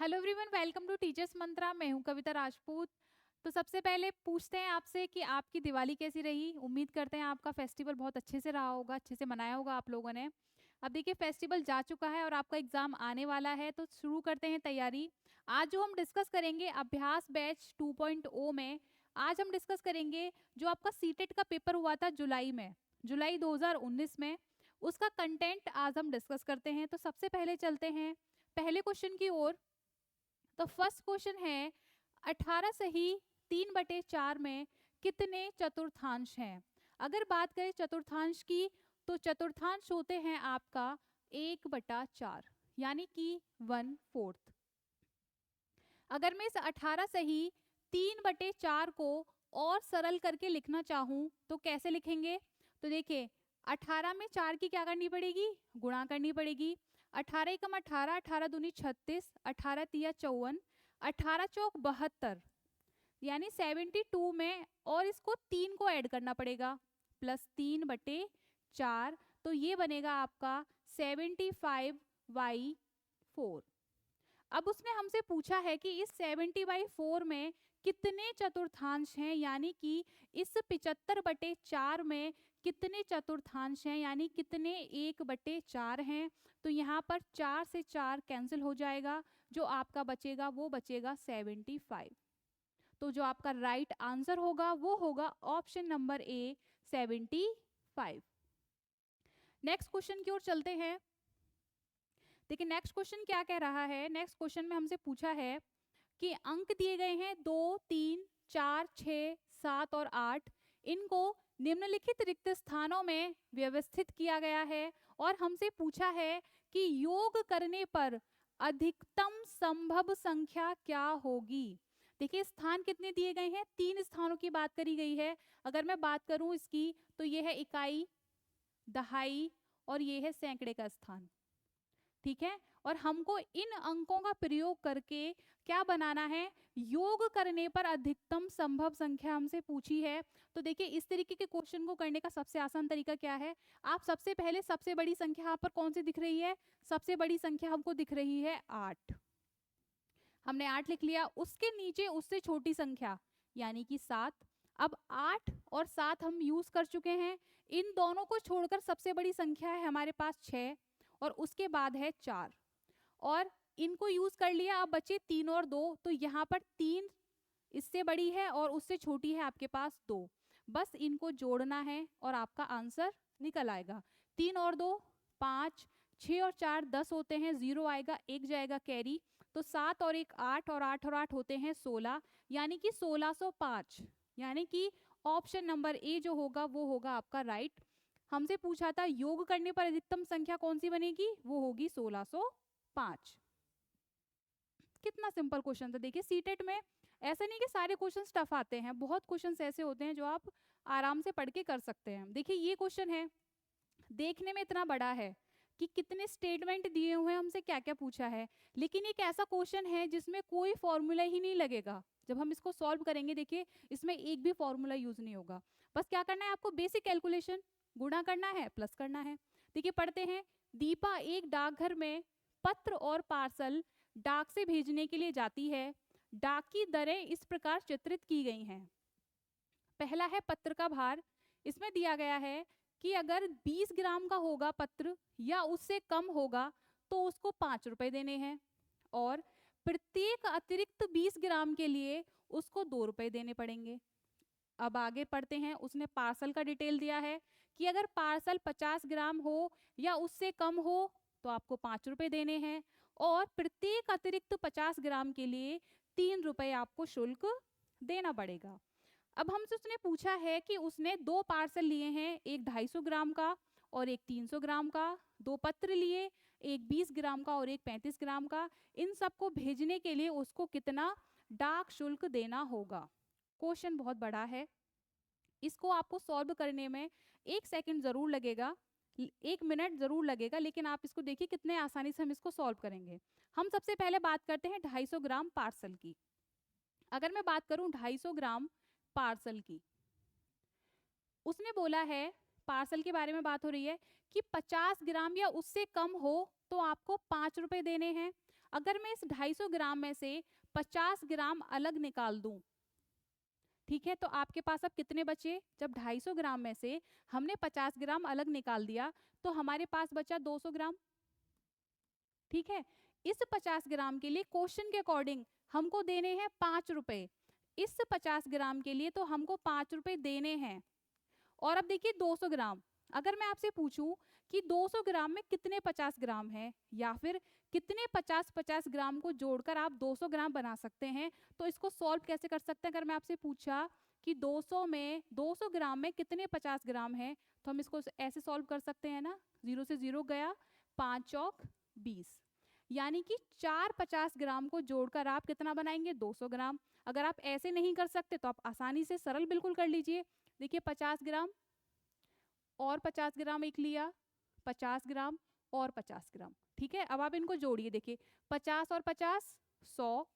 Hello everyone, welcome to Teachers Mantra. मैं हूं कविता राजपूत। तो सबसे पहले पूछते हैं आपसे कि आपकी दिवाली कैसी रही। उम्मीद करते हैं आपका फेस्टिवल बहुत अच्छे से रहा होगा, अच्छे से मनाया होगा आप लोगों ने। अब देखिए, फेस्टिवल जा चुका है और आपका एग्जाम आने वाला है, तो शुरू करते हैं तैयारी। आज जो हम डिस्कस करेंगे अभ्यास बैच 2.0 में, आज हम डिस्कस करेंगे जो आपका सीटेट का पेपर हुआ था जुलाई में, जुलाई 2019 में, उसका कंटेंट आज हम डिस्कस करते हैं। तो सबसे पहले चलते हैं पहले क्वेश्चन की ओर। तो फर्स्ट क्वेश्चन है, 18 सही 3/4 में कितने चतुर्थांश हैं। अगर बात करें चतुर्थांश की, तो चतुर्थांश होते हैं आपका 1/4, यानी कि 1/4। अगर मैं इस 18 सही 3/4 को और सरल करके लिखना चाहूं तो कैसे लिखेंगे। तो देखिए, 18 में 4 की क्या करनी पड़ेगी, गुणा करनी पड़ेगी। 18 एकम 18, 18 दूनी 36, 18 तिया 54, 18 चौक 72, यानी 72 में, और इसको 3 को ऐड करना पड़ेगा, +3/4। तो ये बनेगा आपका 75/4। अब उसने हमसे पूछा है कि इस 70/4 में कितने चतुर्थांश हैं, यानी कि इस 75/4 में कितने चतुर्थांश हैं, यानी कितने 1/4 हैं। तो यहाँ पर 4 से 4 कैंसिल हो जाएगा, जो आपका बचेगा वो बचेगा 75। तो जो आपका राइट आंसर होगा वो होगा option number A, 75। Next question की ओर चलते हैं। देखिए, नेक्स्ट क्वेश्चन क्या कह रहा है। नेक्स्ट क्वेश्चन में हमसे पूछा है कि अंक दिए गए हैं 2, 3, 4, 6, 7 और 8। इनको निम्नलिखित रिक्त स्थानों में व्यवस्थित किया गया है और हमसे पूछा है कि योग करने पर अधिकतम संभव संख्या क्या होगी। देखिए, स्थान कितने दिए गए हैं, 3 स्थानों की बात करी गई है। अगर मैं बात करूं इसकी, तो ये है इकाई, दहाई और ये है सैकड़े का स्थान। ठीक है, और हमको इन अंकों का प्रयोग करके क्या बनाना है, योग करने पर अधिकतम संभव संख्या हमसे पूछी है। तो देखिए, इस तरीके के क्वेश्चन को करने का सबसे आसान तरीका क्या है, आप सबसे पहले सबसे बड़ी संख्या यहाँ पर कौन सी दिख रही है, सबसे बड़ी संख्या हमको दिख रही है 8। हमने 8 लिख लिया, उसके नीचे उससे छोटी संख्या यानी कि 7। अब 8 और 7 हम यूज कर चुके हैं, इन दोनों को छोड़कर सबसे बड़ी संख्या है हमारे पास 6, और उसके बाद है 4, और इनको यूज कर लिया। अब बचे 3 और 2, तो यहाँ पर 3 इससे बड़ी है और उससे छोटी है आपके पास 2। बस इनको जोड़ना है और आपका आंसर निकल आएगा। 3 और 2 5, 6 और 4 10 होते हैं, 0 आएगा, 1 जाएगा कैरी। तो 7 और 1 8, और 8 और 8 होते हैं 16, यानी कि 1605। यानी कि ऑप्शन नंबर ए जो होगा वो होगा आपका राइट। हमसे पूछा था योग करने पर अधिकतम संख्या कौन सी बनेगी, वो होगी 1605। कितना सिंपल क्वेश्चन था। देखिए, सीटेट में ऐसा नहीं कि सारे क्वेश्चन टफ आते हैं, बहुत क्वेश्चन ऐसे होते हैं जो आप आराम से पढ़ के कर सकते हैं। देखिए, ये क्वेश्चन है, देखने में इतना बड़ा है कि कितने स्टेटमेंट दिए हुए हैं, हमसे क्या क्या पूछा है, लेकिन एक ऐसा क्वेश्चन है जिसमें कोई फॉर्मूला ही नहीं लगेगा। जब हम इसको सॉल्व करेंगे, देखिए इसमें एक भी फॉर्मूला यूज नहीं होगा। बस क्या करना है आपको, बेसिक कैलकुलेशन, गुणा करना है, प्लस करना है। देखिए, पढ़ते हैं। दीपा एक डाकघर में पत्र और पार्सल डाक से भेजने के लिए जाती है। डाक की दरें इस प्रकार चित्रित की गई हैं। पहला है पत्र का भार। इसमें दिया गया है कि अगर 20 ग्राम का होगा पत्र या उससे कम होगा तो उसको 5 रुपए देने हैं, और प्रत्येक अतिरिक्त 20 ग्राम के लिए उसको 2 रुपए देने पड़ेंगे। अब आगे पढ़ते हैं। उसने पार्सल का डिटेल दिया है कि अगर पार्सल 50 ग्राम हो या उससे कम हो तो आपको 5 रुपए देने हैं, और प्रत्येक अतिरिक्त 50 ग्राम के लिए 3 रुपए आपको शुल्क देना पड़ेगा। अब हमसे उसने पूछा है कि उसने 2 पार्सल लिए हैं, एक 250 ग्राम का और एक 300 ग्राम का, 2 पत्र लिए, एक 20 ग्राम का और एक 35 ग्राम का। इन सबको भेजने के लिए उसको कितना डाक शुल्क देना होगा। क्वेश्चन बहुत बड़ा है, इसको आपको सॉल्व करने में 1 सेकंड जरूर लगेगा, 1 मिनट जरूर लगेगा, लेकिन आप इसको देखिए कितने आसानी से हम इसको सॉल्व करेंगे। हम सबसे पहले बात करते हैं 250 ग्राम पार्सल की। अगर मैं बात करूं 250 ग्राम पार्सल की, उसने बोला है, पार्सल के बारे में बात हो रही है कि 50 ग्राम या उससे कम हो तो आपको 5 रुपए देने हैं। अगर मैं इस 250 ग्राम में से 50 ग्राम अलग निकाल दूं, ठीक है, तो आपके पास अब कितने बचे? जब 250 ग्राम में से हमने 50 ग्राम अलग निकाल दिया तो हमारे पास बचा 200 ग्राम। ठीक है, इस 50 ग्राम के लिए क्वेश्चन के अकॉर्डिंग हमको देने हैं 5 रुपए। इस 50 ग्राम के लिए तो हमको 5 रुपए देने हैं। और अब देखिए 200 ग्राम, अगर मैं आपसे पूछूं कि 200 ग्राम में कितने 50 ग्राम है, या फिर कितने 50-50 ग्राम को जोड़कर आप 200 ग्राम बना सकते हैं, तो इसको सॉल्व कैसे कर सकते हैं? अगर मैं आपसे पूछा कि 200 ग्राम में कितने 50 ग्राम है, तो हम इसको ऐसे सॉल्व कर सकते हैं ना, 0 से 0 गया, 5 चौक 20, यानी कि 4 50 ग्राम को जोड़कर आप कितना बनाएंगे? 200 ग्राम। अगर आप ऐसे नहीं कर सकते तो आप आसानी से सरल बिल्कुल कर लीजिए। देखिए 50 ग्राम और 50 ग्राम एक लिया, 50 ग्राम और 50 ग्राम। ठीक है, अब आप इनको जोड़िए। देखिए 50 और 50 100,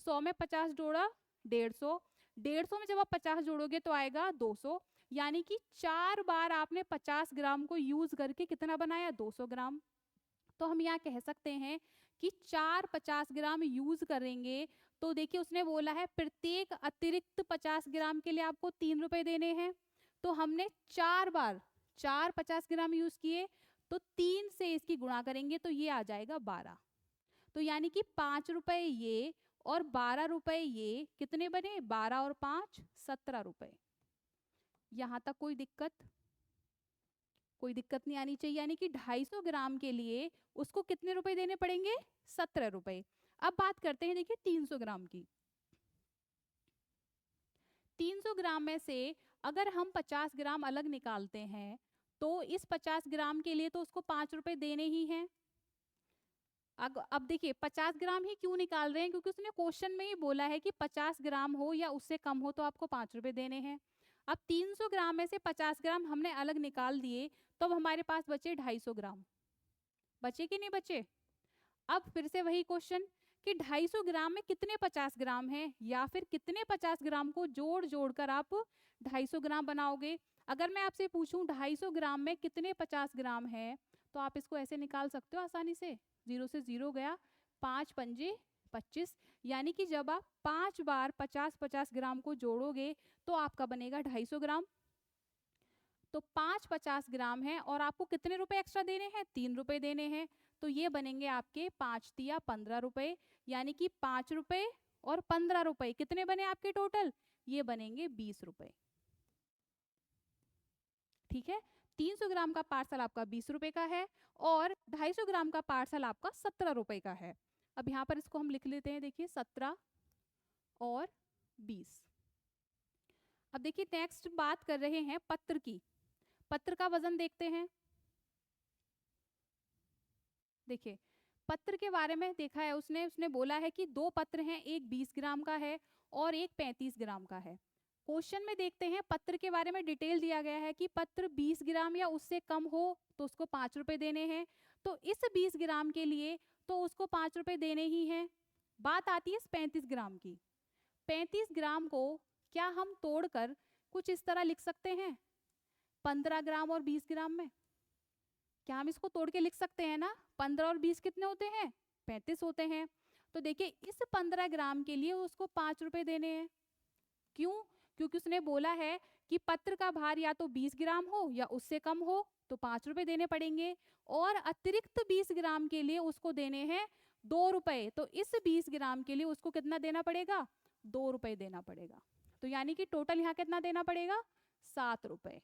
100 में 50 जोड़ा 150, 150 में जब आप 50 जोड़ोगे तो आएगा 200, यानी कि 4 बार आपने 50 ग्राम को यूज करके कितना बनाया? 200 ग्राम। तो हम यहाँ कह सकते हैं कि 4 50 ग्राम यूज करेंगे। तो देखिए उसने बोला है प्रत्येक अतिरिक्त 50 ग्राम के लिए आपको 3 रुपए देने हैं, तो हमने 4 बार 4 50 ग्राम यूज किए, तो 3 से इसकी गुणा करेंगे तो ये आ जाएगा 12। तो यानी कि 5 रुपए ये और 12 रुपए ये, कितने बने? 12 और 5 17 रुपए। यहां तक कोई दिक्कत? कोई दिक्कत नहीं आनी चाहिए। यानी कि 250 ग्राम के लिए उसको कितने रुपए देने पड़ेंगे? 17 रुपए। अब बात करते हैं देखिए 300 ग्राम की। 300 ग्राम में से अगर हम 50 ग्राम अलग निकालते हैं तो इस 50 ग्राम के लिए तो उसको 5 रुपए देने ही हैं। अब देखिए 50 ग्राम ही क्यों निकाल रहे हैं? क्योंकि उसने क्वेश्चन में ही बोला है कि 50 ग्राम हो या उससे कम हो तो आपको 5 रुपए देने हैं। अब 300 ग्राम में से 50 ग्राम हमने अलग निकाल दिए, तो अब हमारे पास बचे 250 ग्राम। बचे कि नहीं बचे? अब फिर से वही क्वेश्चन कि 250 ग्राम में कितने 50 ग्राम हैं, या फिर कितने 50 ग्राम को जोड़ जोड़कर आप 250 ग्राम बनाओगे। अगर मैं आपसे पूछूं 250 ग्राम में कितने 50 ग्राम है, तो आप इसको ऐसे निकाल सकते हो आसानी से, 0 से 0 गया, 5 पंजे 25, यानी कि जब आप 5 बार 50-50 ग्राम को जोड़ोगे तो आपका बनेगा 250 ग्राम। तो 5 50 ग्राम है और आपको कितने रुपए एक्स्ट्रा देने हैं? 3 रुपए देने हैं। तो ये बनेंगे आपके 5 तिया 15 रुपए, यानी कि 5 रुपए और 15 रुपए कितने बने आपके टोटल? ये बनेंगे 20 रुपए। ठीक है, 300 ग्राम का पार्सल आपका 20 रुपए का है और 250 ग्राम का पार्सल आपका 17 रुपए का है। अब यहाँ पर इसको हम लिख लेते हैं, देखिए 17 और 20। अब देखिए नेक्स्ट बात कर रहे हैं पत्र की। पत्र का वजन देखते हैं। देखिए पत्र के बारे में देखा है उसने उसने बोला है कि 2 पत्र हैं, एक 20 ग्राम का है और एक 35 ग्राम का है। क्वेश्चन में देखते हैं पत्र के बारे में डिटेल दिया गया है कि पत्र 20 ग्राम या उससे कम हो तो उसको 5 रुपए देने हैं। तो इस 20 ग्राम के लिए तो उसको 5 रुपए देने ही हैं। बात आती है इस 35 ग्राम की। 35 ग्राम को क्या हम तोड़कर कुछ इस तरह लिख सकते हैं 15 ग्राम और 20 ग्राम में? क्या हम इसको तोड़ के लिख सकते हैं ना? 15 और 20 कितने होते हैं? 35 होते हैं। तो देखिए इस 15 ग्राम के लिए उसको 5 रुपए देने हैं। क्यों? क्योंकि उसने बोला है कि पत्र का भार या तो 20 ग्राम हो या उससे कम हो तो 5 रुपए देने पड़ेंगे, और अतिरिक्त 20 ग्राम के लिए उसको देने हैं 2 रुपए। तो इस 20 ग्राम के लिए उसको कितना देना पड़ेगा? 2 रुपए देना पड़ेगा। तो यानी कि टोटल यहाँ कितना देना पड़ेगा? 7 रुपए।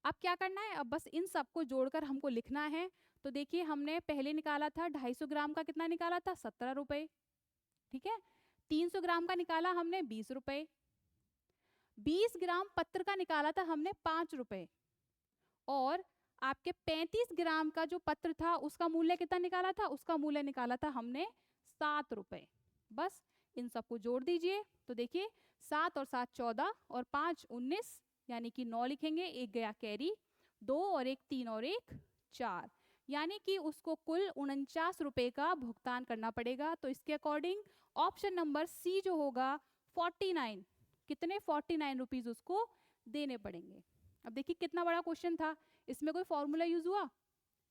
अब क्या करना है? अब बस इन सबको जोड़कर हमको लिखना है। तो देखिए हमने पहले निकाला था 250 ग्राम का, कितना निकाला था? 17 रुपए। ठीक है, 300 ग्राम का निकाला हमने 20 रुपए, 20 ग्राम पत्र का निकाला था हमने 5 रुपए, और आपके 35 ग्राम का जो पत्र था उसका मूल्य कितना निकाला था? उसका मूल्य निकाला था हमने 7 रुपए। बस इन सबको जोड़ दीजिए। तो देखिए 7 और 7 14 और 5 19, यानी कि 9 लिखेंगे, एक गया कैरी, 2 और 1 3 और 1 4, यानी कि उसको कुल 49 रुपए का भुगतान करना पड़ेगा। तो इसके अकॉर्डिंग ऑप्शन नंबर सी जो होगा 49, कितने 49 रुपीज उसको देने पड़ेंगे। अब देखिए कितना बड़ा क्वेश्चन था, इसमें कोई फॉर्मूला यूज हुआ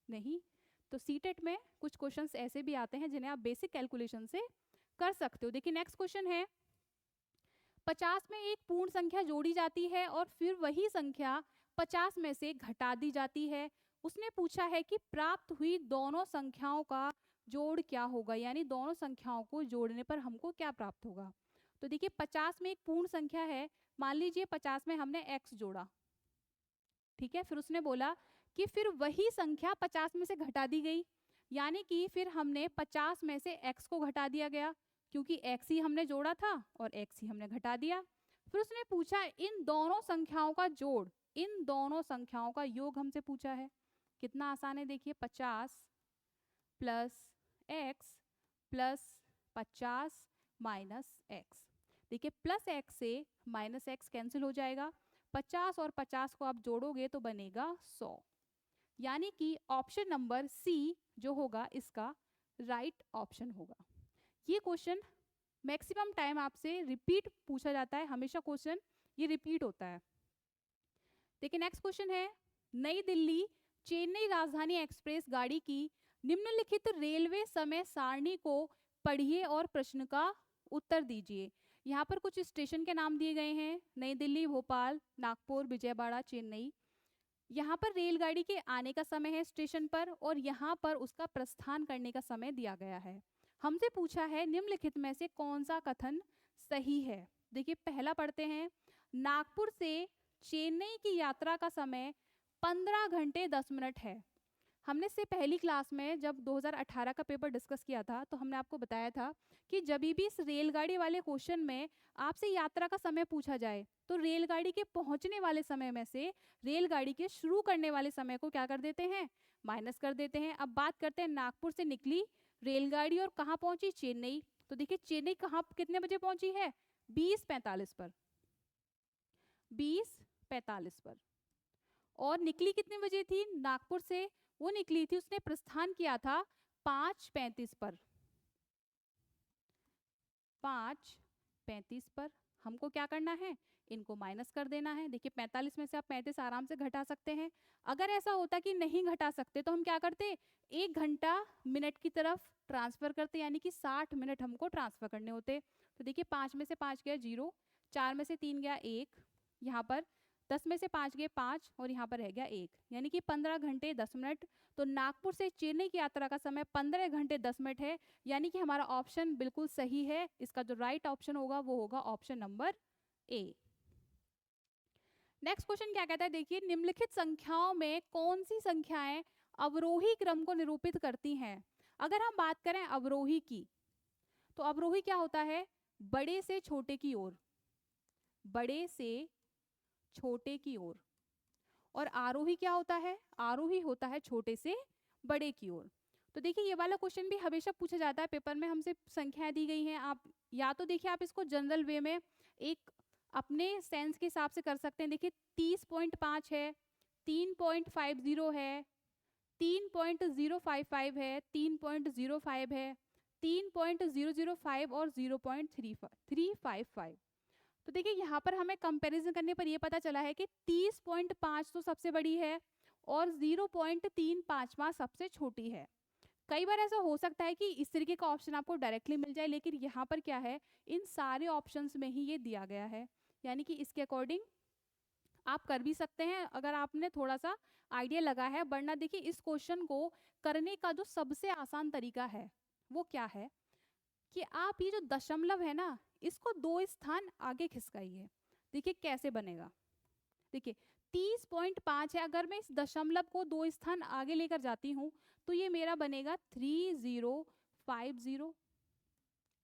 नहीं। तो सीटेट में कुछ क्वेश्चंस ऐसे भी आते हैं जिन्हें आप बेसिक कैलकुलेशन से कर सकते हो। देखिए नेक्स्ट क्वेश्चन है, 50 में एक पूर्ण संख्या जोड़ी जाती है और फिर वही संख्या 50 में से घटा दी जाती है। उसने पूछा है कि प्राप्त हुई दोनों संख्याओं का जोड़ क्या होगा, यानी दोनों संख्याओं को जोड़ने पर हमको क्या प्राप्त होगा। तो देखिए 50 में एक पूर्ण संख्या है, मान लीजिए 50 में हमने x जोड़ा, ठीक है, फिर उसने बोला कि फिर वही संख्या 50 में से घटा दी गई, यानी कि फिर हमने 50 में से x को घटा दिया गया, क्योंकि x ही हमने जोड़ा था और x ही हमने घटा दिया। फिर उसने पूछा इन दोनों संख्याओं का जोड़, इन दोनों संख्याओं का योग हमसे पूछा है। कितना आसान है, देखिए 50 plus x plus 50 minus x। देखिए प्लस x से माइनस x कैंसिल हो जाएगा, 50 और 50 को आप जोड़ोगे तो बनेगा 100, यानी कि ऑप्शन नंबर सी जो होगा इसका राइट ऑप्शन होगा। ये क्वेश्चन मैक्सिमम टाइम आपसे रिपीट पूछा जाता है, हमेशा क्वेश्चन ये रिपीट होता है। देखिए नेक्स्ट क्वेश्चन है, नई दिल्ली चेन्नई राजधानी एक्सप्रेस गाड़ी की निम्नलिखित रेलवे समय सारणी को पढ़िए और प्रश्न का उत्तर दीजिए। यहाँ पर कुछ स्टेशन के नाम दिए गए हैं, नई दिल्ली, भोपाल, नागपुर, विजयवाड़ा, चेन्नई। यहाँ पर रेलगाड़ी के आने का समय है स्टेशन पर और यहाँ पर उसका प्रस्थान करने का समय दिया गया है। हमसे पूछा है निम्नलिखित में से कौन सा कथन सही है। देखिए पहला पढ़ते हैं, नागपुर से चेन्नई की यात्रा का समय 15 घंटे 10 मिनट है। हमने इससे पहली क्लास में जब 2018 का पेपर डिस्कस किया था तो हमने आपको बताया था कि जब भी इस रेलगाड़ी वाले क्वेश्चन में आपसे यात्रा का समय पूछा जाए तो रेलगाड़ी के पहुंचने वाले समय में से रेलगाड़ी के शुरू करने वाले समय को क्या कर देते हैं, माइनस कर देते हैं। अब बात करते हैं, नागपुर से निकली रेलगाड़ी और कहाँ पहुंची, चेन्नई। तो देखिए चेन्नई कहाँ कितने बजे पहुंची है, 20:45 पर, 20:45 पर। और निकली कितने बजे थी नागपुर से, वो निकली थी, उसने प्रस्थान किया था 5:35 पर, 5:35 पर। हमको क्या करना है, इनको माइनस कर देना है। देखिए 45 में से आप 35 आराम से घटा सकते हैं। अगर ऐसा होता कि नहीं घटा सकते तो हम क्या करते, 1 घंटा मिनट की तरफ ट्रांसफर करते, यानी कि 60 मिनट हमको ट्रांसफर करने होते। तो देखिए 5 में से 5 गया 0, 4 में से 3 गया 1, यहाँ पर 10 में से 5 गए 5 और यहाँ पर रह गया 1, यानी कि 15 घंटे 10 मिनट। तो नागपुर से चेन्नई की यात्रा का समय 15 घंटे 10 मिनट है, यानी कि हमारा ऑप्शन बिल्कुल सही है। इसका जो राइट ऑप्शन होगा वो होगा option number A. Next question क्या कहता है, देखिए निम्नलिखित संख्याओं में कौन सी संख्याएं अवरोही क्रम को निरूपित करती हैं। अगर हम बात करें अवरोही की, तो अवरोही क्या होता है, बड़े से छोटे की ओर, बड़े से छोटे की ओर। और आरोही क्या होता है, आरोही होता है छोटे से बड़े की ओर। तो देखिए ये वाला क्वेश्चन भी हमेशा पूछा जाता है पेपर में, हमसे संख्याएं दी गई हैं, आप या तो देखिए आप इसको जनरल वे में एक अपने सेंस के हिसाब से कर सकते हैं। देखिए 30.5 है, 3.50 है, 3.055 है, 3.05 है, 3.005 और 0.355। तो देखिए यहाँ पर हमें कंपैरिजन करने पर यह पता चला है कि 30.5 तो सबसे बड़ी है और 0.35 सबसे छोटी है। कई बार ऐसा हो सकता है कि इस तरीके का ऑप्शन आपको डायरेक्टली मिल जाए, लेकिन यहाँ पर क्या है, इन सारे ऑप्शंस में ही ये दिया गया है, यानी कि इसके अकॉर्डिंग आप कर भी सकते हैं अगर आपने थोड़ा सा आइडिया लगा है। वरना देखिए इस क्वेश्चन को करने का जो सबसे आसान तरीका है वो क्या है कि आप ये जो दशमलव है ना, इसको 2 स्थान आगे खिसकाइए। देखिए कैसे बनेगा, देखिए 30.5 है, अगर मैं इस दशमलव को 2 स्थान आगे लेकर जाती हूँ तो ये मेरा बनेगा 3050।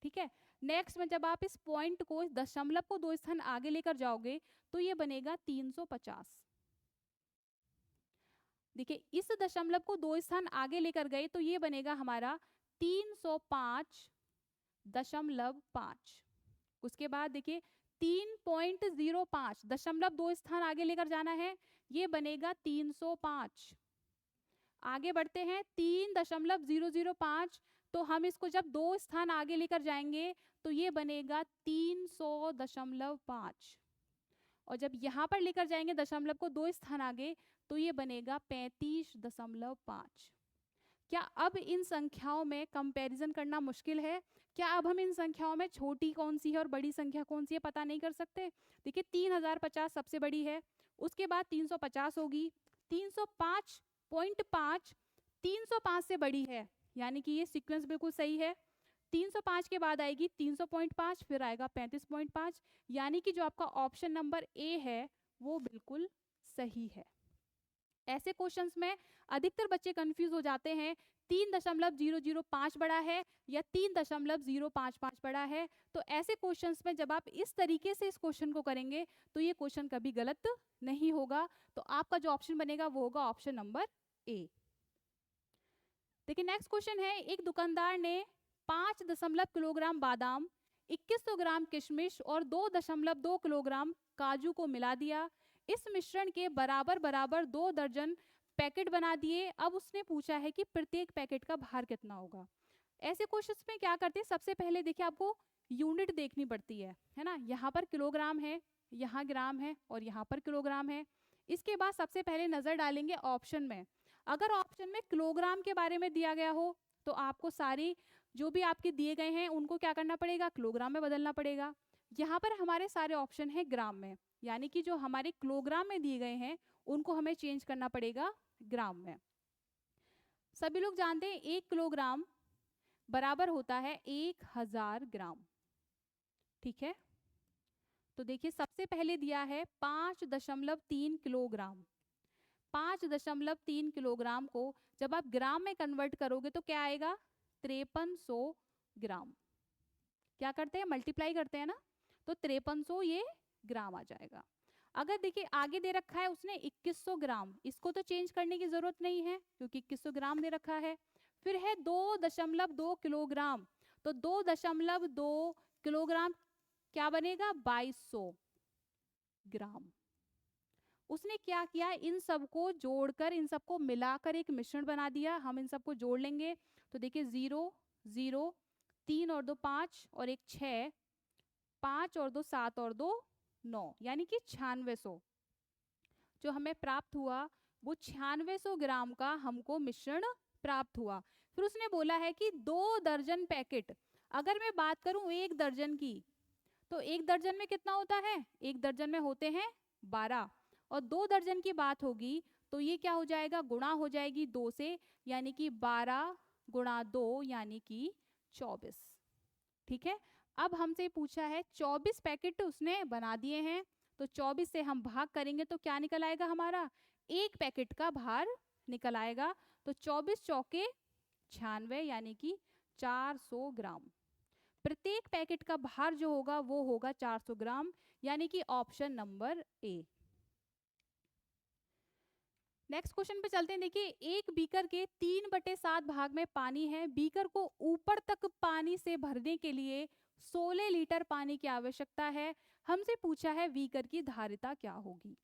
ठीक है, नेक्स्ट में जब आप इस पॉइंट को, इस दशमलव को 2 स्थान आगे लेकर जाओगे तो ये बनेगा 350। देखिए इस दशमलव को 2 स्थान आगे लेकर गए तो ये बनेगा हमारा 305.5। उसके बाद देखिए 3.05, दशमलव 2 स्थान आगे लेकर जाना है, ये बनेगा 305। आगे बढ़ते हैं 3.005, तो हम इसको जब 2 स्थान आगे लेकर जाएंगे तो ये बनेगा 300.5। और जब यहाँ पर लेकर जाएंगे दशमलव को 2 स्थान आगे तो ये बनेगा 35.5। क्या अब इन संख्याओं में कंपैरिजन करना मुश्किल है? क्या अब हम इन संख्याओं में छोटी कौन सी है और बड़ी संख्या कौन सी है पता नहीं कर सकते? देखिए 3050 सबसे बड़ी है, उसके बाद 350 होगी, 305.5 305 से बड़ी है, यानी कि ये सीक्वेंस बिल्कुल सही है। 305 के बाद आएगी 300.5, फिर आएगा 35.5, यानी कि जो आपका ऑप्शन नंबर ए है वो बिल्कुल सही है। ऐसे क्वेश्चंस में अधिकतर बच्चे कंफ्यूज हो जाते हैं, 3.005 बड़ा है या 3.055 बड़ा है। तो ऐसे क्वेश्चंस में जब आप इस तरीके से इस क्वेश्चन को करेंगे तो ये क्वेश्चन कभी गलत नहीं होगा। तो आपका जो ऑप्शन बनेगा वो होगा ऑप्शन नंबर ए। देखिए नेक्स्ट क्वेश्चन है, एक दुकानदार ने 5 किलोग्राम बादाम, 2100 ग्राम किशमिश और 2.2 किलोग्राम काजू को मिला दिया। इस मिश्रण के बराबर बराबर 2 दर्जन पैकेट बना दिए। अब उसने पूछा है कि प्रत्येक पैकेट का भार कितना होगा। ऐसे क्वेश्चंस में क्या करते हैं, सबसे पहले देखिए आपको यूनिट देखनी पड़ती है ना। यहाँ पर किलोग्राम है, यहाँ ग्राम है और यहाँ पर किलोग्राम है। इसके बाद सबसे पहले नजर डालेंगे ऑप्शन में। अगर ऑप्शन में किलोग्राम के बारे में दिया गया हो तो आपको सारी जो भी आपके दिए गए हैं उनको क्या करना पड़ेगा, किलोग्राम में बदलना पड़ेगा। यहाँ पर हमारे सारे ऑप्शन है ग्राम में, यानी कि जो हमारे किलोग्राम में दिए गए हैं उनको हमें चेंज करना पड़ेगा ग्राम में। सभी लोग जानते हैं 1 किलोग्राम बराबर होता है 1000 ग्राम, ठीक है। तो देखिए सबसे पहले दिया है 5.3 किलोग्राम। 5.3 किलोग्राम को जब आप ग्राम में कन्वर्ट करोगे तो क्या आएगा, 5300 ग्राम। क्या करते हैं, मल्टीप्लाई करते हैं ना, तो 5300 ये ग्राम आ जाएगा। अगर देखिए आगे दे रखा है उसने 2100 ग्राम, इसको तो चेंज करने की जरूरत नहीं है क्योंकि 2100 ग्राम दे रखा है। फिर है 2.2 किलोग्राम, तो 2.2 किलोग्राम क्या बनेगा, 2200 ग्राम। उसने क्या किया, इन सबको जोड़कर इन सबको मिलाकर एक मिश्रण बना दिया। हम इन सबको जोड़ लेंगे तो देखिए 0 0 3 और 2 5 और 1 6, 5 और 2 7 और 2 9, यानी कि 9600 जो हमें प्राप्त हुआ वो 9600 ग्राम का हमको मिश्रण प्राप्त हुआ। फिर उसने बोला है कि 2 दर्जन पैकेट। अगर मैं बात करूं 1 दर्जन की, तो 1 दर्जन में कितना होता है, 1 दर्जन में होते हैं 12, और 2 दर्जन की बात होगी तो ये क्या हो जाएगा, गुणा हो जाएगी 2 से, यानी कि 12 गुणा 2 यानी कि 24, ठीक है। अब हमसे पूछा है 24 पैकेट उसने बना दिए हैं, तो 24 से हम भाग करेंगे तो क्या निकल आएगा, हमारा एक पैकेट का भार निकल आएगा। तो 24 चौके 96 यानी कि 400 ग्राम। प्रत्येक पैकेट का भार जो होगा वो होगा 400 ग्राम, यानी कि option number A. Next question पे चलते हैं। देखिए एक बीकर के 3/7 भाग में पानी है। बीकर को ऊपर तक पानी से भरने के लिए 16 लीटर पानी की आवश्यकता है। हमसे पूछा है बीकर की धारिता क्या होगी।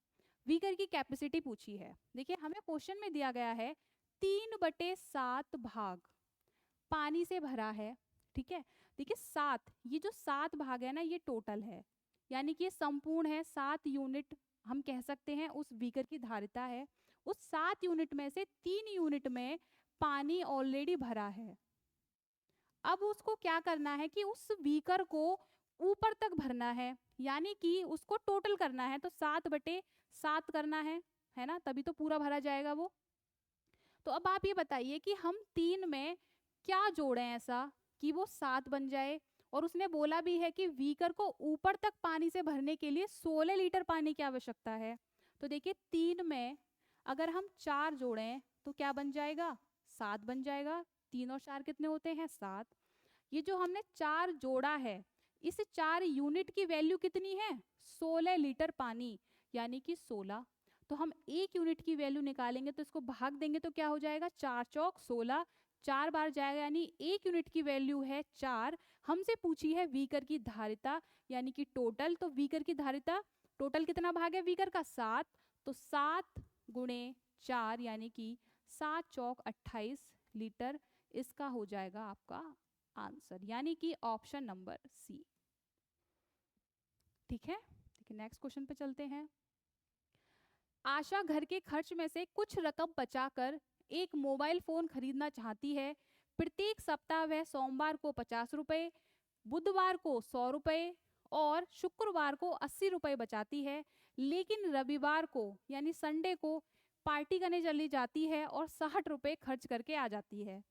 बीकर की कैपेसिटी पूछी है। देखिए हमें क्वेश्चन में दिया गया है 3/7 भाग पानी से भरा है, ठीक है। देखिए 7, ये जो 7 भाग है ना ये टोटल है, यानी कि ये संपूर्ण है। 7 यूनिट हम कह सकते हैं उस बीकर की धारिता है। उस 7 यूनिट में से 3 यूनिट में पानी ऑलरेडी भरा है। अब उसको क्या करना है कि उस बीकर को ऊपर तक भरना है, यानी कि उसको टोटल करना है। तो 7/7 करना है ना, तभी तो पूरा भरा जाएगा वो। तो अब आप ये बताइए कि हम 3 में क्या जोड़ें ऐसा कि वो 7 बन जाए। और उसने बोला भी है कि बीकर को ऊपर तक पानी से भरने के लिए 16 लीटर पानी की आवश्यकता है। तो देखिए 3 में अगर हम 4 जोड़ें तो क्या बन जाएगा, 7 बन जाएगा। 3 और 4 कितने होते हैं, 7। ये जो हमने 4 जोड़ा है, इस 4 यूनिट की वैल्यू कितनी है, 16 लीटर पानी, यानी कि 16। तो हम 1 यूनिट की वैल्यू निकालेंगे तो इसको भाग देंगे तो क्या हो जाएगा, 4 चौक 16, 4 बार जाएगा, यानी 1 यूनिट की वैल्यू है 4। हमसे पूछी है बीकर की धारिता यानी कि टोटल। तो बीकर की धारिता टोटल कितना भाग है बीकर का, 7। तो 7 गुणे 4 यानी कि 7 चौक 28 लीटर, इसका हो जाएगा आपका आंसर, यानी कि ऑप्शन नंबर सी, ठीक है। नेक्स्ट क्वेश्चन पे चलते हैं। आशा घर के खर्च में से कुछ रकम बचाकर एक मोबाइल फ़ोन खरीदना चाहती है। प्रत्येक सप्ताह वह सोमवार को 50 रुपये, बुधवार को 100 रुपये और शुक्रवार को 80 रुपये बचाती है, लेकिन रविवार को यानी संडे को पार्टी करने चली जाती है और 60 रुपये खर्च करके आ जाती है।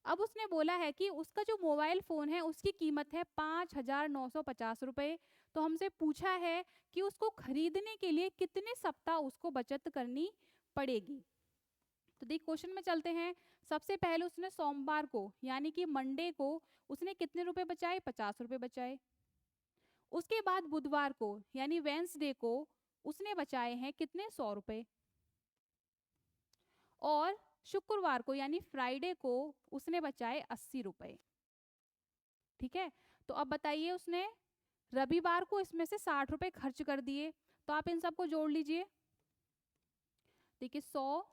अब उसने बोला है कि उसका जो मोबाइल फ़ोन है उसकी कीमत है 5,950 रुपये। तो हमसे पूछा है कि उसको खरीदने के लिए कितने सप्ताह उसको बचत करनी पड़ेगी। तो देख क्वेश्चन में चलते हैं। सबसे पहले उसने सोमवार को यानी कि मंडे को उसने कितने रुपए बचाए? 50 रुपये बचाए। उसके बाद बुधवार को यानी वेंसडे को उसने बचाए हैं कितने? 100 रुपये। और शुक्रवार को यानी फ्राइडे को उसने बचाए 80 रुपये। ठीक है, तो अब बताइए उसने रविवार को इसमें से 60 रुपये खर्च कर दिए, तो आप इन सबको जोड़ लीजिए। देखिए 100,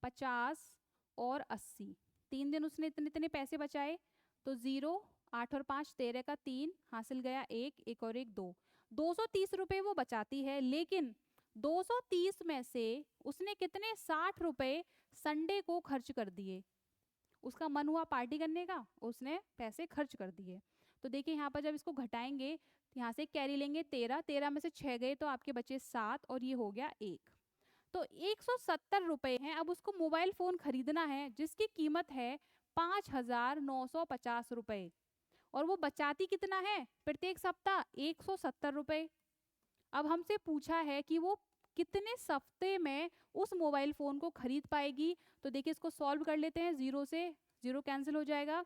50 और 80, 3 दिन उसने इतने इतने पैसे बचाए। तो 0, 8 और 5 13 का 3 हासिल गया, 1 और 1 2, 230 रुपये वो बचाती है। लेकिन 230 में से उसने कितने? 60 रुपये संडे को खर्च कर दिए। उसका मन हुआ पार्टी करने का, उसने पैसे खर्च कर दिए। तो देखिए यहाँ पर जब इसको घटाएंगे, यहाँ से कैरी लेंगे 13, 13 में से 6 गए तो आपके बचे 7 और ये हो गया 1। तो 170 रुपये हैं। अब उसको मोबाइल फ़ोन खरीदना है जिसकी कीमत है 5,950 रुपये, और वो बचाती कितना है प्रत्येक सप्ताह? 170 रुपये। अब हमसे पूछा है कि वो कितने सप्ते में उस मोबाइल फ़ोन को खरीद पाएगी। तो देखिए इसको सॉल्व कर लेते हैं। 0 से 0 कैंसिल हो जाएगा,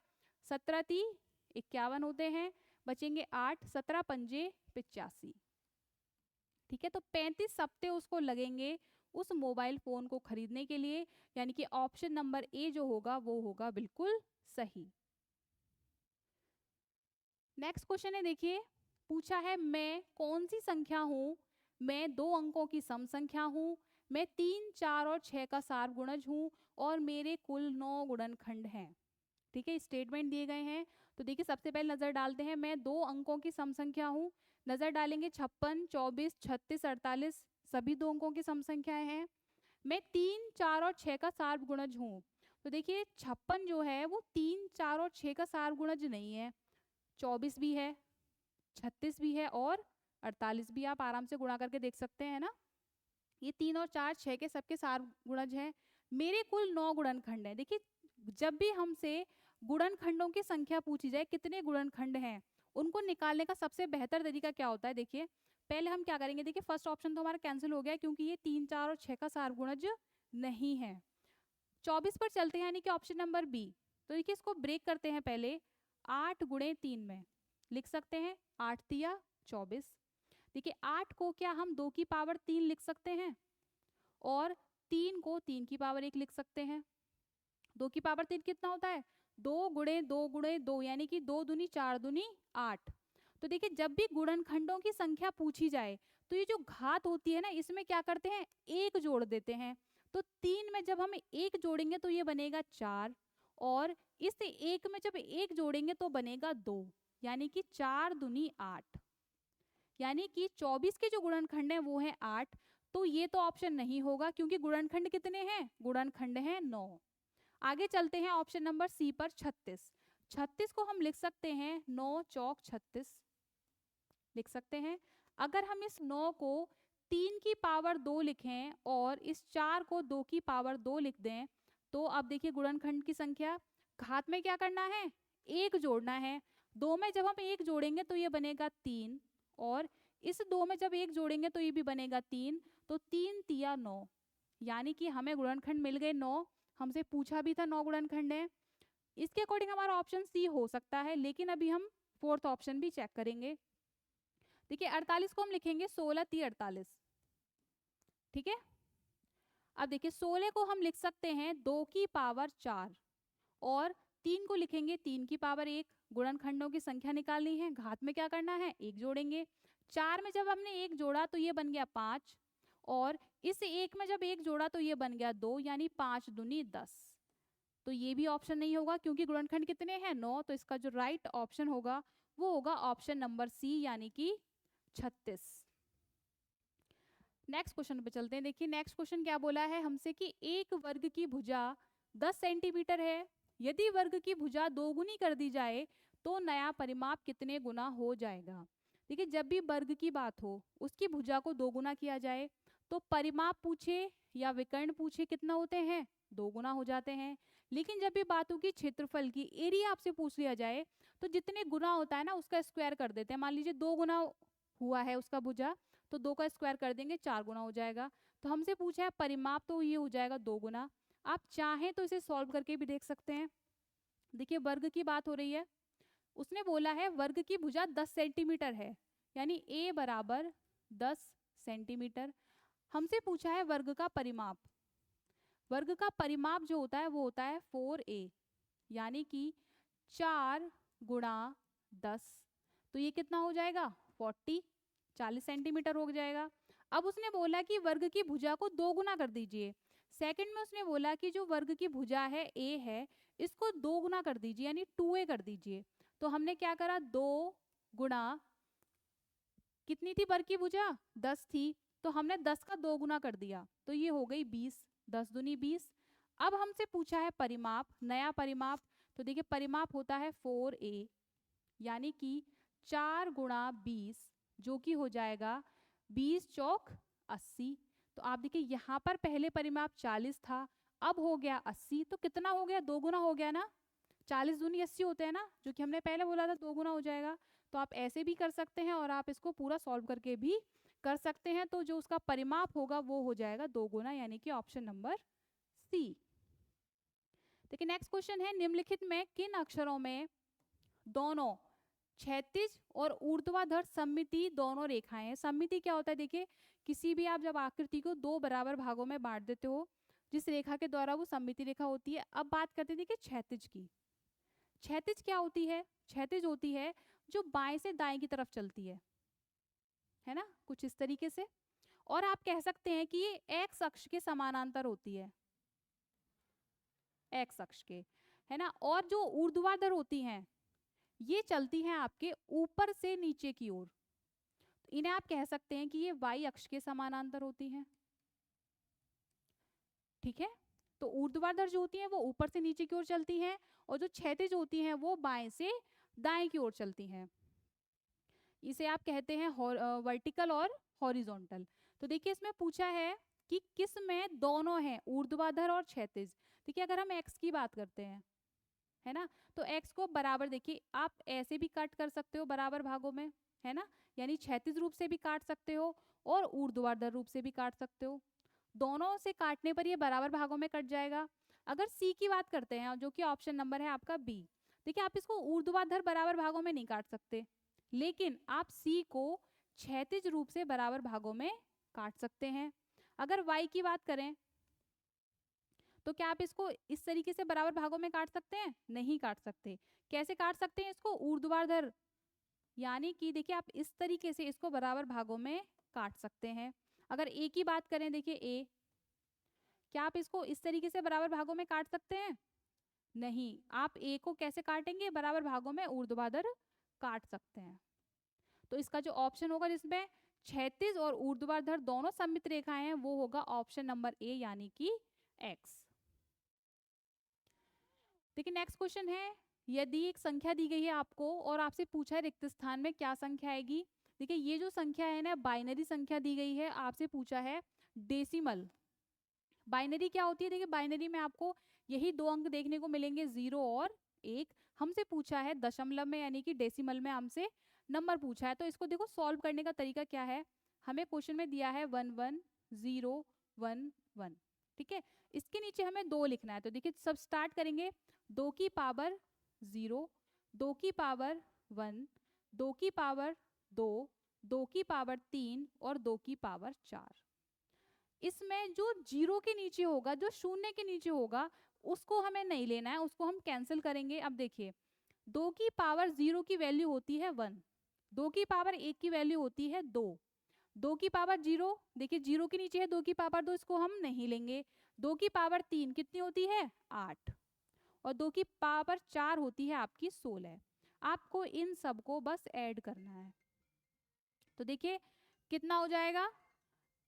17 × 3 = 51 होते हैं, बचेंगे 8, 17 × 5 = 85। ठीक है, तो 35 सप्ते उसको लगेंगे उस मोबाइल फ़ोन को खरीदने के लिए, यानी कि ऑप्शन नंबर ए जो होगा वो होगा बिल्कुल सही। नेक्स्ट क्वेश्चन है, देखिए पूछा है मैं कौन सी संख्या हूँ? मैं 2 अंकों की सम संख्या हूँ, मैं 3, 4 और 6 का सार्वगुणज हूँ और मेरे कुल 9 गुणनखंड हैं। ठीक है, स्टेटमेंट दिए गए हैं। तो देखिए सबसे पहले नजर डालते हैं। मैं 2 अंकों की सम संख्या हूँ, नजर डालेंगे 56, 24, 36, 48 सभी 2 अंकों की सम संख्याएं हैं। मैं 3, 4 और 6 का सार्वगुणज हूँ। तो देखिए 56 जो है वो 3, 4 और 6 का सार्वगुणज नहीं है, 24 भी है, 36 भी है और 48 भी। आप आराम से गुणा करके देख सकते हैं ना। ये 3 और 4 6 के सबके सार्वगुणज हैं। मेरे कुल 9 गुणनखंड हैं। देखिए जब भी हमसे गुणनखंडों की संख्या पूछी जाए कितने गुणनखंड हैं, उनको निकालने का सबसे बेहतर तरीका क्या होता है? देखिए पहले हम क्या करेंगे, देखिए फर्स्ट ऑप्शन तो हमारा कैंसिल हो गया क्योंकि ये 3, 4 और 6 का सार्वगुणज नहीं है। 24 पर चलते हैं यानी कि ऑप्शन नंबर बी। तो देखिए इसको ब्रेक करते हैं। पहले 8 × 3 में लिख सकते हैं, 8 तिया 24। देखिए 8 को क्या हम 2 की पावर 3 लिख सकते हैं और 3 को 3 की पावर 1 लिख सकते हैं। 2 की पावर 3 कितना होता है? 2 × 2 × 2 यानी कि 2 दूनी 4 दूनी 8। तो देखिए जब भी गुणनखंडों की संख्या पूछी जाए तो ये जो घात होती है ना, इसमें क्या करते हैं? 1 जोड़ देते हैं। तो 3 में जब हम 1 जोड़ेंगे तो ये बनेगा 4, और इस 1 में जब 1 जोड़ेंगे तो बनेगा 2, यानी कि 4 दूनी 8, यानी कि 24 के जो गुणनखंड हैं वो है 8। तो ये तो ऑप्शन नहीं होगा क्योंकि गुणनखंड कितने हैं? गुणनखंड हैं 9। आगे चलते हैं ऑप्शन नंबर सी पर, 36। 36 को हम लिख सकते हैं 9 चौक 36 लिख सकते हैं। अगर हम इस 9 को 3 की पावर 2 लिखें और इस 4 को 2 की पावर 2 लिख दें, तो अब देखिए गुणनखंड की संख्या, घात में क्या करना है? 1 जोड़ना है। 2 में जब हम 1 जोड़ेंगे तो ये बनेगा 3, और इस 2 में जब 1 जोड़ेंगे तो ये भी बनेगा 3। तो 3 तिया 9, यानी कि हमें गुणनखंड मिल गए 9। हमसे पूछा भी था 9 गुणनखंड है। इसके अकॉर्डिंग हमारा ऑप्शन सी हो सकता है, लेकिन अभी हम फोर्थ ऑप्शन भी चेक करेंगे। देखिए 48 को हम लिखेंगे 16 × 3 = 48। ठीक है, अब देखिए 16 को हम लिख सकते हैं 2 की पावर 4 और 3 को लिखेंगे 3 की पावर 1। गुणनखंडों की संख्या निकालनी है, घात में क्या करना है? 1 जोड़ेंगे। 4 में जब हमने 1 जोड़ा तो ये बन गया 5, और इस 1 में जब 1 जोड़ा तो ये बन गया 2, यानी 5 दूनी 10। तो ये भी ऑप्शन नहीं होगा क्योंकि गुणनखंड कितने हैं? 9। तो इसका जो राइट ऑप्शन होगा वो होगा ऑप्शन नंबर सी, यानी कि 36। नेक्स्ट क्वेश्चन पे चलते हैं। देखिए नेक्स्ट क्वेश्चन क्या बोला है हमसे कि एक वर्ग की भुजा 10 सेंटीमीटर है, यदि वर्ग की भुजा दोगुनी कर दी जाए तो नया परिमाप कितने गुना हो जाएगा। देखिए जब भी वर्ग की बात हो उसकी भुजा को दोगुना किया जाए तो परिमाप पूछे या विकर्ण पूछे कितना होते हैं, दोगुना हो जाते हैं। लेकिन जब भी बात होगी क्षेत्रफल की, एरिया आपसे पूछ लिया जाए तो जितने गुना होता है ना उसका स्क्वायर कर देते हैं। मान लीजिए 2 गुना हुआ है उसका भुजा, तो 2 का स्क्वायर कर देंगे 4 गुना हो जाएगा। तो हमसे पूछा है परिमाप, तो ये हो जाएगा 2 गुना। आप चाहें तो इसे सॉल्व करके भी देख सकते हैं। देखिए वर्ग की बात हो रही है, उसने बोला है वर्ग की भुजा 10 सेंटीमीटर है, यानी a बराबर 10 सेंटीमीटर। हमसे पूछा है वर्ग का परिमाप। वर्ग का परिमाप जो होता है वो होता है 4a, यानी कि 4 गुणा 10, तो ये कितना हो जाएगा 40 सेंटीमीटर हो जाएगा। अब उसने बोला कि वर्ग की भुजा को 2 गुना कर दीजिए। सेकंड में उसने बोला कि जो वर्ग की भुजा है a है, इसको 2 गुना कर दीजिए, यानी 2a कर दीजिए। तो हमने क्या करा, 2 गुणा, कितनी थी वर्ग की भुजा 10 थी, तो हमने 10 का 2 गुना कर दिया, तो ये हो गई 20, 10 दूनी 20। अब हमसे पूछा है परिमाप, नया परिमाप। तो देखिए परिमाप होता है 4a, यानी कि 4 गुणा 20, जो कि हो जाएगा 20 चौक 80। तो आप देखिए यहाँ पर पहले परिमाप 40 था, अब हो गया 80, तो कितना हो गया, 2 गुना हो गया ना। 40 दूनी 80 होते हैं ना, जो कि हमने पहले बोला था 2 गुना हो जाएगा। तो आप ऐसे भी कर सकते हैं और आप इसको पूरा सॉल्व करके भी कर सकते हैं। तो जो उसका परिमाप होगा वो हो जाएगा 2 गुना, यानी कि ऑप्शन नंबर सी। देखिए नेक्स्ट क्वेश्चन है, निम्नलिखित में किन अक्षरों में दोनों क्षैतिज और ऊर्ध्वाधर सममिति दोनों रेखाएं हैं। सममिति क्या होता है, देखिए किसी भी आप जब आकृति को 2 बराबर भागों में बांट देते हो, जिस रेखा के द्वारा वो सममिति रेखा होती है। अब बात करते हैं देखिए क्षैतिज की। क्षैतिज क्या होती है, क्षैतिज होती है जो बाएं से दाएं की तरफ चलती है ना, कुछ इस तरीके से। और आप कह सकते हैं कि ये एक्स अक्ष के समानांतर होती है, एक्स अक्ष के, है ना। और जो ऊर्ध्वाधर होती हैं ये चलती हैं आपके ऊपर से नीचे की ओर, तो इन्हें आप कह सकते हैं कि ये वाई अक्ष के समानांतर होती हैं। ठीक है, तो ऊर्ध्वाधर जो होती हैं वो ऊपर से नीचे की ओर चलती हैं, और जो क्षैतिज होती हैं वो बाएं से दाएं की ओर चलती हैं। इसे आप कहते हैं वर्टिकल और हॉरिजॉन्टल। तो देखिए इसमें पूछा है कि किस में दोनों हैं, ऊर्ध्वाधर और क्षैतिज। देखिए अगर हम एक्स की बात करते हैं, है ना, तो एक्स को बराबर, देखिए आप ऐसे भी कट कर सकते हो बराबर भागों में, है ना, यानी क्षैतिज रूप से भी काट सकते हो और ऊर्ध्वाधर रूप से भी काट सकते हो। दोनों से काटने पर ये बराबर भागों में कट जाएगा। अगर सी की बात करते हैं, जो कि ऑप्शन नंबर है आपका बी, देखिए आप इसको ऊर्ध्वाधर बराबर भागों में नहीं काट सकते, लेकिन आप सी को क्षैतिज रूप से बराबर भागों में काट सकते हैं। अगर वाई की बात करें तो क्या आप इसको इस तरीके से बराबर भागों में काट सकते हैं, नहीं काट सकते। कैसे काट सकते हैं इसको, ऊर्ध्वाधर, यानी कि देखिए आप इस तरीके से इसको बराबर भागों में काट सकते हैं। अगर ए की बात करें, देखिए ए, क्या आप इसको इस तरीके से बराबर भागों में काट सकते हैं, नहीं। आप ए को कैसे काटेंगे, बराबर भागों में ऊर्ध्वाधर काट सकते हैं। तो इसका जो ऑप्शन होगा जिसमें क्षैतिज और ऊर्ध्वाधर दोनों सममित रेखाएं हैं वो होगा ऑप्शन नंबर ए, यानी कि एक्स। देखिए नेक्स्ट क्वेश्चन है, यदि एक संख्या दी गई है आपको और आपसे पूछा है रिक्त स्थान में क्या संख्या आएगी। देखिए ये जो संख्या है ना, बाइनरी संख्या दी गई है, आपसे पूछा है डेसिमल। बाइनरी क्या होती है, देखिए बाइनरी में आपको यही 2 अंक देखने को मिलेंगे, 0 और 1। हमसे पूछा है दशमलव में, यानी कि डेसिमल में हमसे नंबर पूछा है। तो इसको देखो सॉल्व करने का तरीका क्या है, हमें क्वेश्चन में दिया है 1 1 0 1 1, ठीक है। इसके नीचे हमें 2 लिखना है, तो देखिए सब स्टार्ट करेंगे, 2 की पावर 0, 2 की पावर 1, 2 की पावर 2, 2 की पावर 3 और 2 की पावर 4। इसमें जो 0 के नीचे होगा, जो शून्य के नीचे होगा, उसको हमें नहीं लेना है, उसको हम कैंसिल करेंगे। अब देखिए 2 की पावर 0 की वैल्यू होती है 1, 2 की पावर 1 की वैल्यू होती है 2, 2 की पावर 0, देखिए 0 के नीचे है 2 की पावर 2, इसको हम नहीं लेंगे। 2 की पावर 3 कितनी होती है 8, और 2 की पावर 4 होती है आपकी 16। आपको इन सब को बस ऐड करना है। तो देखिए कितना हो जाएगा,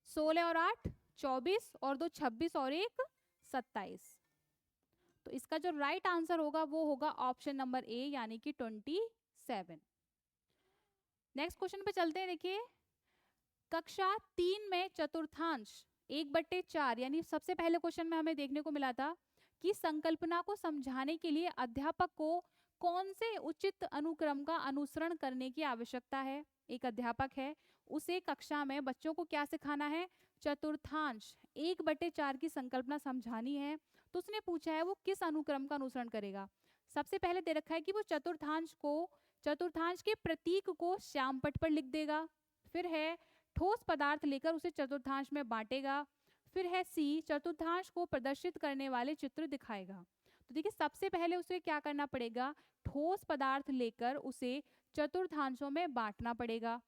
16 और 8 24 और 2 26 और 1 27। तो इसका जो राइट आंसर होगा वो होगा ऑप्शन नंबर ए यानी कि 27। नेक्स्ट क्वेश्चन पे चलते हैं। देखिए कक्षा 3 में चतुर्थांश 1/4 यानी सबसे पहले क्वेश्चन में हमें देखने को मिला था कि संकल्पना को समझाने के लिए अध्यापक को कौन से उचित अनुक्रम का अनुसरण करने की आवश्यकता है। एक अध्यापक है, उसे कक्षा में बच्चों को क्या सिखाना है, चतुर्थांश 1/4 की संकल्पना समझानी है। तो उसने पूछा है वो किस अनुक्रम का अनुसरण करेगा। सबसे पहले दे रखा है कि वो चतुर्थांश के प्रतीक को श्याम पट पर लिख देगा। फिर है ठोस पदार्थ लेकर उसे चतुर्थांश में बांटेगा। फिर है सी चतुर्थांश को प्रदर्शित करने वाले चित्र दिखाएगा। तो देखिए सबसे पहले उसे क्या करना पड़ेगा, ठोस पदार्थ लेकर उसे चतुर्थांशों में बांटना पड़ेगा।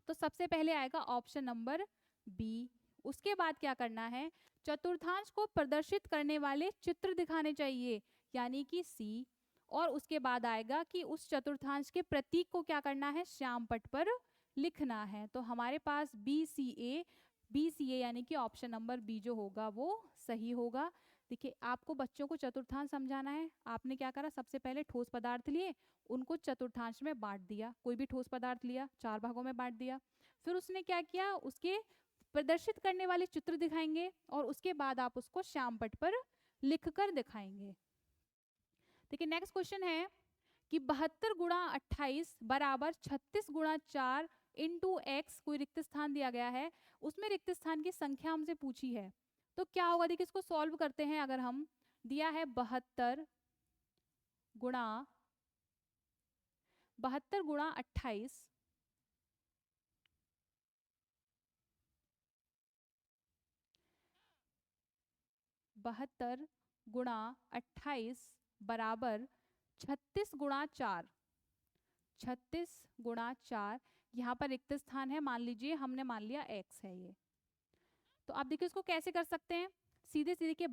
तो सबसे पहले आएगा ऑप्शन नंबर बी। उसके बाद क्या करना है, चतुर्थांश को प्रदर्शित करने वाले चित्र दिखाने चाहिए यानी कि सी। और उसके बाद आएगा कि उस चतुर्थांश के प्रतीक को क्या करना है, श्याम पट पर लिखना है। तो हमारे पास बी सी ए यानी कि ऑप्शन नंबर बी जो होगा वो सही होगा। देखिए आपको बच्चों को चतुर्थांश समझाना है, आपने क्या करा, सबसे पहले ठोस पदार्थ लिए, उनको चतुर्थांश में बांट दिया। कोई भी ठोस पदार्थ लिया, 4 भागों में बांट दिया। फिर उसने क्या किया, उसके प्रदर्शित करने वाले चित्र दिखाएंगे और उसके बाद आप उसको श्याम पट पर लिखकर दिखाएंगे। देखिए नेक्स्ट क्वेश्चन है कि 72 गुणा 28 बराबर 36 गुणा 4 इंटू एक्स। कोई रिक्त स्थान दिया गया है, उसमें रिक्त स्थान की संख्या हमसे पूछी है। तो क्या होगा, देखिए इसको सॉल्व करते हैं। अगर हम दिया है 72 गुणा 28 72 गुणा 28 बराबर 36 गुणा 4। 36 गुणा 4 यहाँ पर रिक्त स्थान है, मान लीजिए हमने मान लिया x है ये। तो आप देखिए इसको कैसे कर सकते हैं, सीधे सीधे के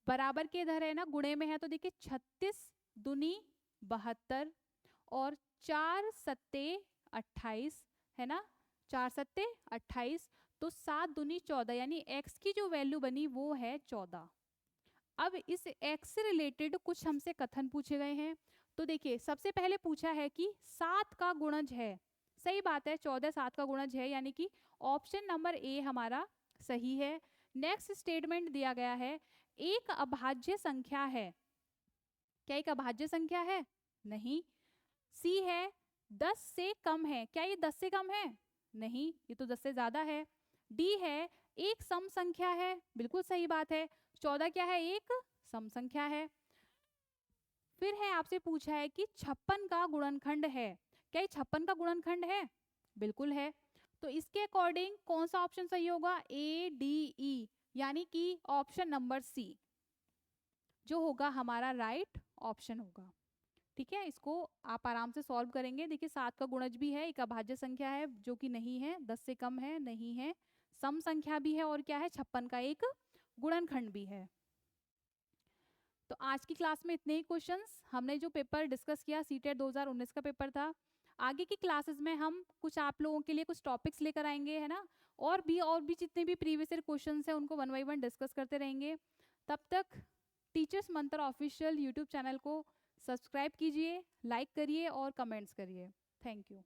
बराबर के इधर है ना, गुणे में है। तो देखिए 36 दूनी 72 और 4 सत्ते 28 है ना, 4 सत्ते 28। तो 7 दूनी 14 यानी x की जो वैल्यू बनी वो है 14। अब इस x से रिलेटेड कुछ हमसे कथन पूछे गए हैं। तो देखिए सबसे पहले पूछा है कि 7 का गुणज है। सही बात है, 14 7 का गुणज है यानी कि ऑप्शन नंबर ए हमारा सही है। नेक्स्ट स्टेटमेंट दिया गया है एक अभाज्य संख्या है। क्या एक अभाज्य संख्या है, नहीं। सी है 10 से कम है। क्या ये 10 से कम है, नहीं, ये तो 10 से ज्यादा है। डी है एक सम संख्या है, बिल्कुल सही बात है। 14 क्या है, एक सम संख्या है। फिर है आपसे पूछा है कि 56 का गुणनखंड है। क्या ये 56 का गुणनखंड है, बिल्कुल है। तो इसके अकॉर्डिंग कौन सा ऑप्शन सही होगा, ए डी ई यानी कि ऑप्शन नंबर सी जो होगा हमारा राइट ऑप्शन होगा। ठीक है, इसको आप आराम से सॉल्व करेंगे। देखिए 7 का गुणज भी है, एक अभाज्य संख्या है जो कि नहीं है, 10 से कम है, नहीं है, सम संख्या भी है और क्या है, 56 का एक गुणनखंड भी है। तो आज की क्लास में इतने ही क्वेश्चंस हमने जो पेपर डिस्कस किया, सीटेट 2019 का पेपर था। आगे की क्लासेस में हम कुछ आप लोगों के लिए कुछ टॉपिक्स लेकर आएंगे, है ना, और भी जितने भी प्रीवियस ईयर क्वेश्चंस हैं उनको 1 बाय 1 डिस्कस करते रहेंगे। तब तक टीचर्स मंत्र ऑफिशियल यूट्यूब चैनल को सब्सक्राइब कीजिए, लाइक करिए और कमेंट्स करिए। Thank you.